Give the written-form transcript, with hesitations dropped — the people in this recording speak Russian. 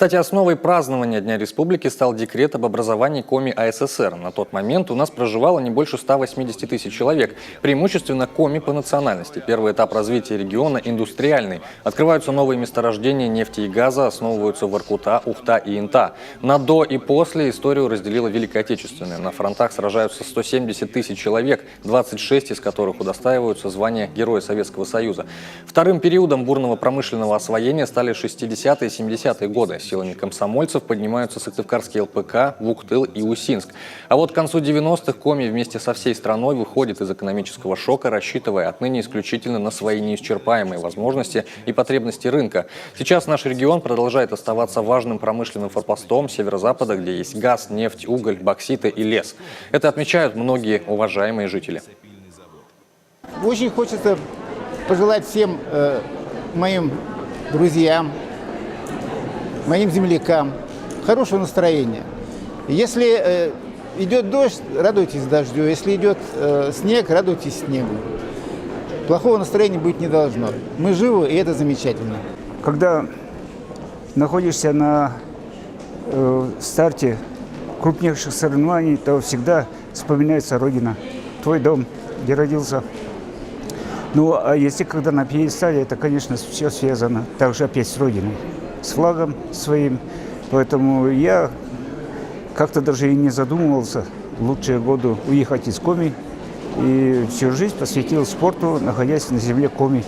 Кстати, основой празднования Дня Республики стал декрет об образовании Коми АССР. На тот момент у нас проживало не больше 180 тысяч человек, преимущественно коми по национальности. Первый этап развития региона – индустриальный. Открываются новые месторождения нефти и газа, основываются Воркута, Ухта и Инта. На до и после историю разделила Великая Отечественная. На фронтах сражаются 170 тысяч человек, 26 из которых удостаиваются звания Героя Советского Союза. Вторым периодом бурного промышленного освоения стали 60-е и 70-е годы. Силами комсомольцев поднимаются Сыктывкарский ЛПК, Вуктыл и Усинск. А вот к концу 90-х Коми вместе со всей страной выходит из экономического шока, рассчитывая отныне исключительно на свои неисчерпаемые возможности и потребности рынка. Сейчас наш регион продолжает оставаться важным промышленным форпостом северо-запада, где есть газ, нефть, уголь, бокситы и лес. Это отмечают многие уважаемые жители. Очень хочется пожелать всем моим друзьям, моим землякам хорошего настроения. Если идет дождь, радуйтесь дождю. Если идет снег, радуйтесь снегу. Плохого настроения быть не должно. Мы живы, и это замечательно. Когда находишься на старте крупнейших соревнований, то всегда вспоминается Родина, твой дом, где родился. Ну, а если когда на пьедестале, это, конечно, все связано также опять с Родиной, с флагом своим. Поэтому я как-то даже и не задумывался в лучшие годы уехать из Коми. И всю жизнь посвятил спорту, находясь на земле Коми.